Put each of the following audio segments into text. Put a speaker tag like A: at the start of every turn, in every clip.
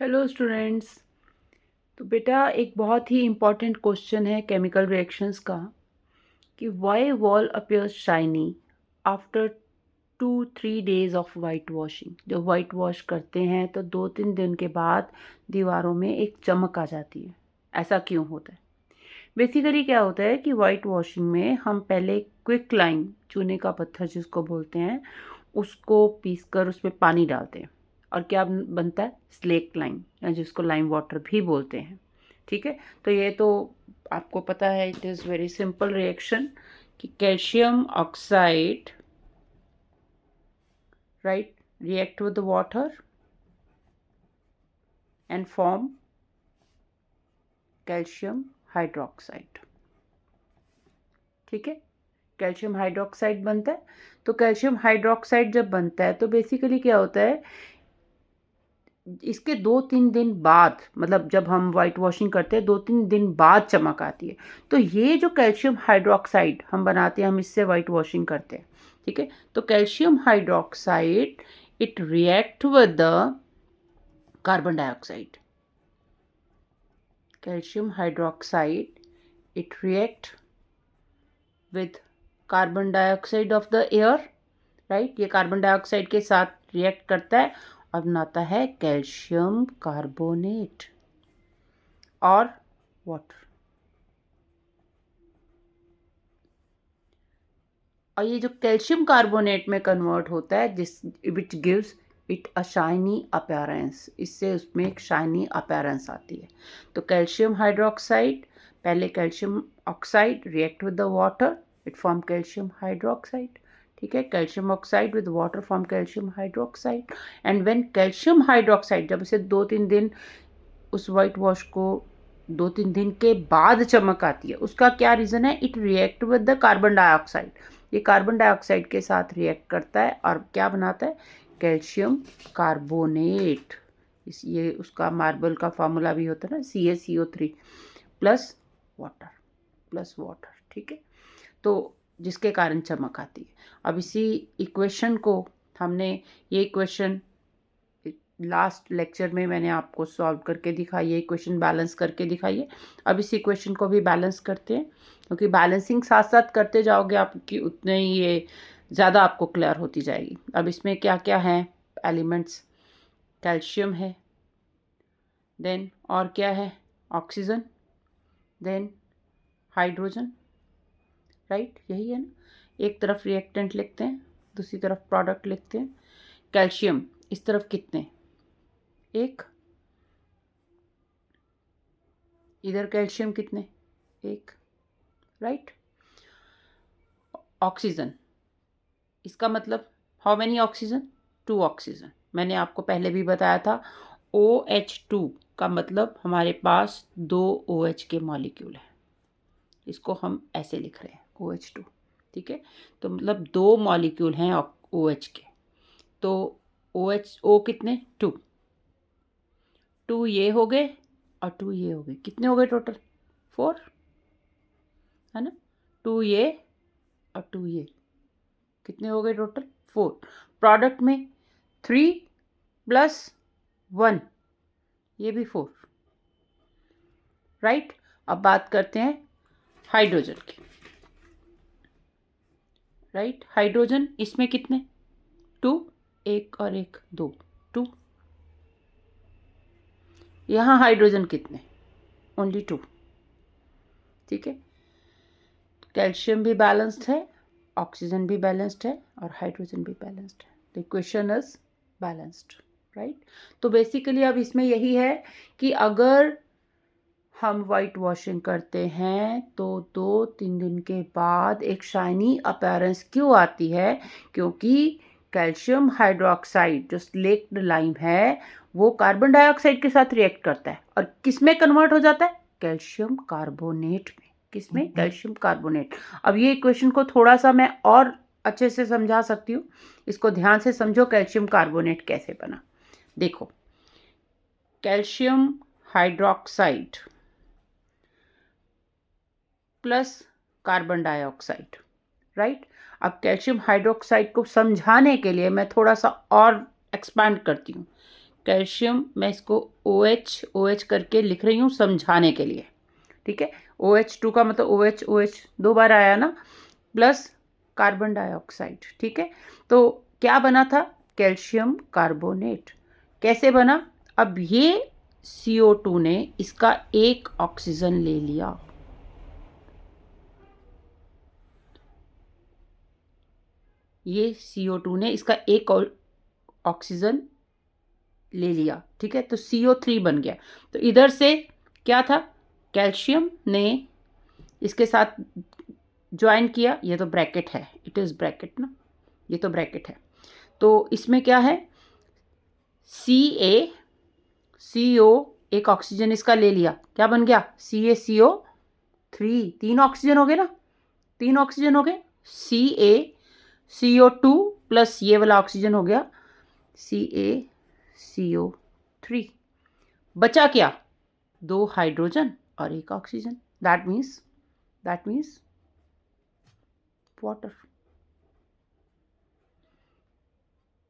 A: Hello students. तो बेटा एक बहुत ही इम्पॉर्टेंट क्वेश्चन है केमिकल रिएक्शंस का कि why wall appears shiny after 2-3 days of white washing. जब वाइट वॉश करते हैं तो 2-3 दिन के बाद दीवारों में एक चमक आ जाती है। ऐसा क्यों होता है? बेसिकली क्या होता है कि वाइट वॉशिंग में हम पहले क्विक लाइम, चूने का पत्थर जिसको बोलते हैं, उसको पीसकर उसमें पानी डालते हैं और क्या बनता है? स्लेक लाइम, या जिसको लाइम वाटर भी बोलते हैं। ठीक है, तो ये तो आपको पता है, it is very simple reaction कि calcium oxide right react with water and form calcium hydroxide. ठीक है, कैल्शियम हाइड्रोक्साइड बनता है। तो कैल्शियम हाइड्रोक्साइड जब बनता है तो बेसिकली क्या होता है, इसके 2-3 दिन बाद, मतलब जब हम वाइट वॉशिंग करते हैं 2-3 दिन बाद चमक आती है। तो ये जो कैल्शियम हाइड्रोक्साइड हम बनाते हैं, हम इससे वाइट वॉशिंग करते हैं। ठीक है, तो calcium hydroxide it react with the carbon dioxide. Calcium hydroxide it react with carbon dioxide of the air. Right, ये कार्बन डाइऑक्साइड के साथ रिएक्ट करता है और बनाता है कैल्शियम कार्बोनेट और वाटर। और ये जो कैल्शियम कार्बोनेट में कन्वर्ट होता है, जिस which gives it a shiny appearance, इससे उसमें एक शाइनी अपीयरेंस आती है। तो कैल्शियम हाइड्रोक्साइड, पहले calcium oxide react with the water, it form calcium hydroxide. ठीक है, calcium oxide with water form calcium hydroxide. And when calcium hydroxide, जब इसे 2-3 दिन उस वाइट वॉश को 2-3 दिन के बाद चमक आती है, उसका क्या रीज़न है? It react with the carbon dioxide. ये कार्बन डाइऑक्साइड के साथ रिएक्ट करता है और क्या बनाता है? Calcium carbonate. ये उसका मार्बल का फार्मूला भी होता है ना, CaCO3 plus water, plus water. ठीक है, तो जिसके कारण चमक आती है। अब इसी इक्वेशन को हमने, ये इक्वेशन लास्ट लेक्चर में मैंने आपको सॉल्व करके दिखाई है, इक्वेशन बैलेंस करके दिखाई है। अब इस इक्वेशन को भी बैलेंस करते हैं, क्योंकि बैलेंसिंग साथ साथ करते जाओगे आपकी उतने ही ये ज़्यादा आपको क्लियर होती जाएगी। अब इसमें क्या क्या है एलिमेंट्स? कैल्शियम है, देन और क्या है? Oxygen, then hydrogen. राइट, यही है ना। एक तरफ रिएक्टेंट लिखते हैं, दूसरी तरफ प्रोडक्ट लिखते हैं। कैल्शियम इस तरफ कितने? एक। इधर कैल्शियम कितने? एक। राइट। ऑक्सीजन, इसका मतलब हाउ मैनी ऑक्सीजन? 2 ऑक्सीजन। मैंने आपको पहले भी बताया था, OH2 का मतलब हमारे पास 2 OH के मॉलिक्यूल हैं। इसको हम ऐसे लिख रहे हैं OH2। ठीक है, तो मतलब 2 मॉलिक्यूल हैं OH के। तो O कितने? 2। 2 ये हो गए और 2 ये हो गए। कितने हो गए टोटल? 4, है ना। 2 ये और 2 ये, कितने हो गए टोटल? 4। प्रोडक्ट में 3 + 1, ये भी 4। राइट, अब बात करते हैं हाइड्रोजन की। राइट, हाइड्रोजन इसमें कितने? 2, एक और एक, 2, 2। यहाँ हाइड्रोजन कितने? ओनली 2। ठीक है, कैल्शियम भी बैलेंस्ड है, ऑक्सीजन भी बैलेंस्ड है और हाइड्रोजन भी बैलेंस्ड है। The equation is balanced. Right, तो बेसिकली अब इसमें यही है कि अगर हम वाइट वॉशिंग करते हैं तो 2-3 दिन के बाद एक शाइनी अपीयरेंस क्यों आती है? क्योंकि कैल्शियम हाइड्रोक्साइड जो स्लेक्ड लाइम है वो कार्बन डाइऑक्साइड के साथ रिएक्ट करता है और किस में कन्वर्ट हो जाता है? कैल्शियम कार्बोनेट में। किस में? Calcium carbonate. अब ये इक्वेशन को थोड़ा सा मैं और अच्छे से समझा सकती हूँ, इसको ध्यान से समझो। कैल्शियम कार्बोनेट कैसे बना, देखो। Calcium hydroxide plus carbon dioxide. Right, अब कैल्शियम हाइड्रोक्साइड को समझाने के लिए मैं थोड़ा सा और एक्सपैंड करती हूँ। कैल्शियम, मैं इसको OH करके लिख रही हूँ समझाने के लिए, ठीक है। OH2 का मतलब OH 2 बार आया ना, प्लस कार्बन डाइऑक्साइड, ठीक है। तो क्या बना था? Calcium carbonate. कैसे बना? अब ये CO2 ने इसका एक ऑक्सीजन ले लिया, ये CO2 ने इसका एक ऑक्सीजन ले लिया, ठीक है। तो CO3 बन गया। तो इधर से क्या था? कैल्शियम ने इसके साथ ज्वाइन किया, ये तो ब्रैकेट है, इट इज़ ब्रैकेट ना, ये तो ब्रैकेट है। तो इसमें क्या है? CO, एक ऑक्सीजन इसका ले लिया, क्या बन गया? CaCO3, 3 ऑक्सीजन हो गए ना, 3 ऑक्सीजन हो गए। CO2 प्लस ये वाला ऑक्सीजन हो गया CaCO3। बचा क्या? 2 हाइड्रोजन और 1 ऑक्सीजन, दैट मीन्स वाटर,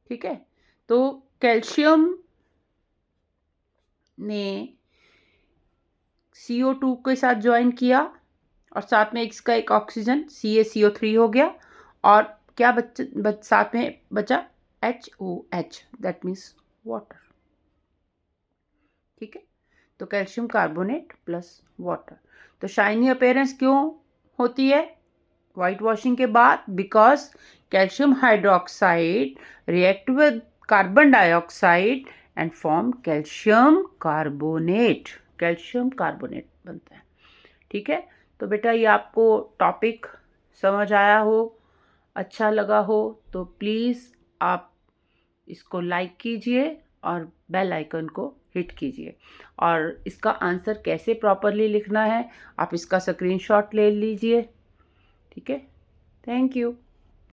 A: ठीक है। तो कैल्शियम ने CO2 के साथ ज्वाइन किया और साथ में इसका एक ऑक्सीजन CaCO3 हो गया, और क्या साथ में बचा? HOH, दैट मीन्स वाटर, ठीक है। तो कैल्शियम कार्बोनेट प्लस वाटर। तो शाइनी अपीयरेंस क्यों होती है वाइट वॉशिंग के बाद? Because calcium hydroxide react with carbon dioxide and form calcium carbonate बनता है, ठीक है। तो बेटा ये आपको टॉपिक समझ आया हो, अच्छा लगा हो तो प्लीज़ आप इसको लाइक कीजिए और बेल आइकन को हिट कीजिए, और इसका आंसर कैसे प्रॉपरली लिखना है आप इसका स्क्रीनशॉट ले लीजिए, ठीक है। Thank you.